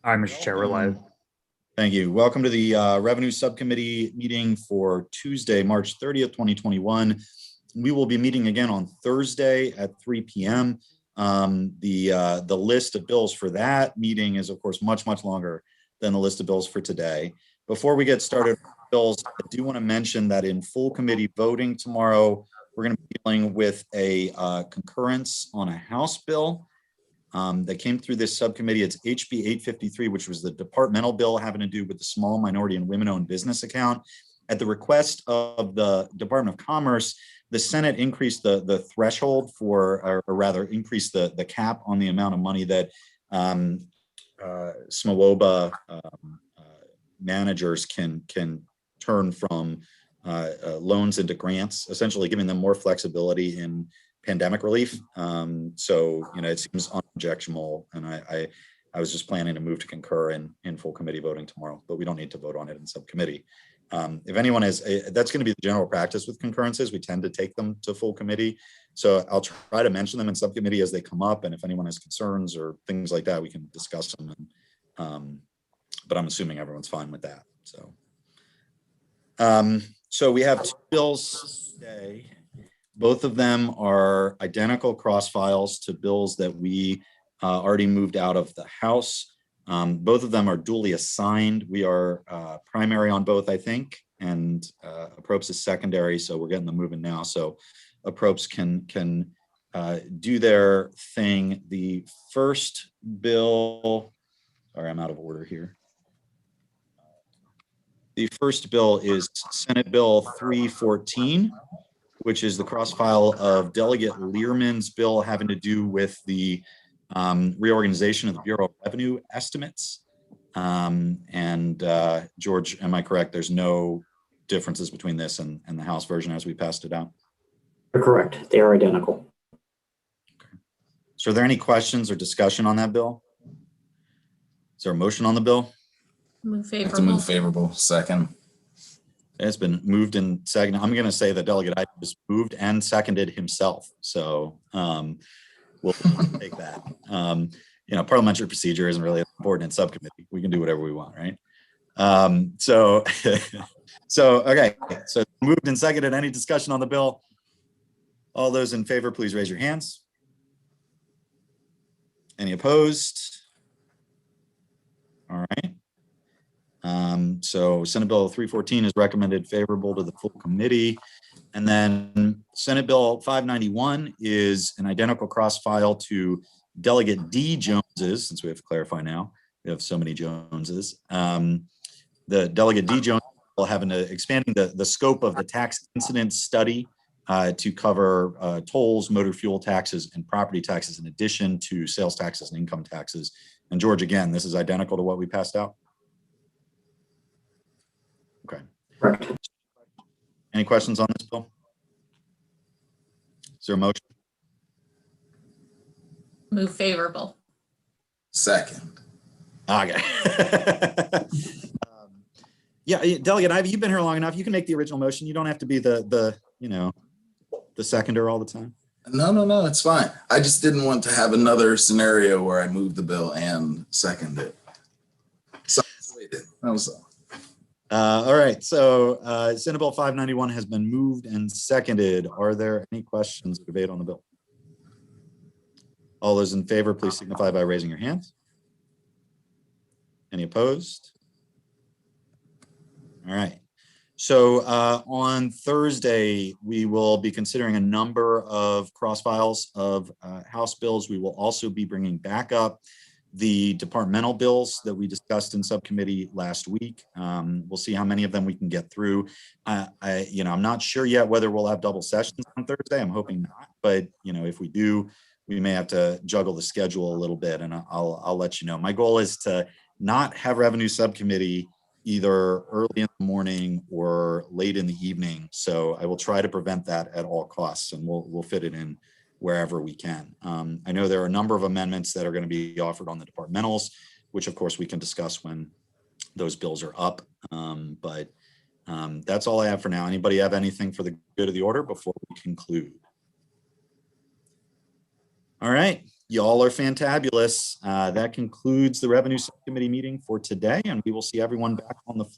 Hi, Mr. Chair, we're live. Thank you. Welcome to the Revenue Subcommittee meeting for Tuesday, March 30th, 2021. We will be meeting again on Thursday at 3 p.m. The list of bills for that meeting is, of course, much longer than the list of bills for today. Before we get started with bills, I do want to mention that in full committee voting tomorrow, we're going to be dealing with a concurrence on a House bill that came through this subcommittee. It's HB 853, which was the departmental bill having to do with the small minority and women-owned business account. At the request of the Department of Commerce, the Senate increased the threshold for, or rather increased the cap on the amount of money that SMOBA managers can turn from loans into grants, essentially giving them more flexibility in pandemic relief. So, it seems unobjectionable, and I was just planning to move to concur in full committee voting tomorrow, but we don't need to vote on it in subcommittee. If anyone has, that's going to be the general practice with concurrences. We tend to take them to full committee. So I'll try to mention them in subcommittee as they come up. And if anyone has concerns or things like that, we can discuss them. And, but I'm assuming everyone's fine with that. So we have two bills today. Both of them are identical cross files to bills that we already moved out of the House. Both of them are duly assigned. We are primary on both, I think, and Approps is secondary, so we're getting them moving now. So Approps can do their thing. The first bill, sorry, I'm out of order here. The first bill is Senate Bill 314, which is the cross file of Delegate Learman's bill having to do with the reorganization of the Bureau of Revenue estimates. George, am I correct? There's no differences between this and the House version as we passed it out? You're correct. They are identical. Okay. So are there any questions or discussion on that bill? Is there a motion on the bill? Move favorable. To move favorable. Second. It's been moved and seconded. I'm going to say the delegate was moved and seconded himself. So we'll take that. Parliamentary procedure isn't really important in subcommittee. We can do whatever we want, right? Okay. So moved and seconded. Any discussion on the bill? All those in favor, please raise your hands. Any opposed? All right. So Senate Bill 314 is recommended favorable to the full committee. And then Senate Bill 591 is an identical cross file to Delegate D. Jones's, since we have to clarify now, we have so many Joneses. The Delegate D. Jones will having to expanding the scope of the tax incident study to cover tolls, motor fuel taxes, and property taxes, in addition to sales taxes and income taxes. And George, again, this is identical to what we passed out. Okay. Correct. Any questions on this bill? Is there a motion? Move favorable. Second. Okay. Yeah, Delegate Ivy, you've been here long enough. You can make the original motion. You don't have to be the seconder all the time. No, it's fine. I just didn't want to have another scenario where I moved the bill and seconded it. So that was all. All right, so Senate Bill 591 has been moved and seconded. Are there any questions or debate on the bill? All those in favor, please signify by raising your hands. Any opposed? All right. So on Thursday, we will be considering a number of cross files of House bills. We will also be bringing back up the departmental bills that we discussed in subcommittee last week. We'll see how many of them we can get through. I'm not sure yet whether we'll have double sessions on Thursday. I'm hoping not, but if we do, we may have to juggle the schedule a little bit, and I'll let you know. My goal is to not have revenue subcommittee either early in the morning or late in the evening. So I will try to prevent that at all costs, and we'll fit it in wherever we can. I know there are a number of amendments that are going to be offered on the departmentals, which of course we can discuss when those bills are up. But that's all I have for now. Anybody have anything for the good of the order before we conclude? All right. Y'all are fantabulous. That concludes the Revenue Subcommittee meeting for today, and we will see everyone back on the floor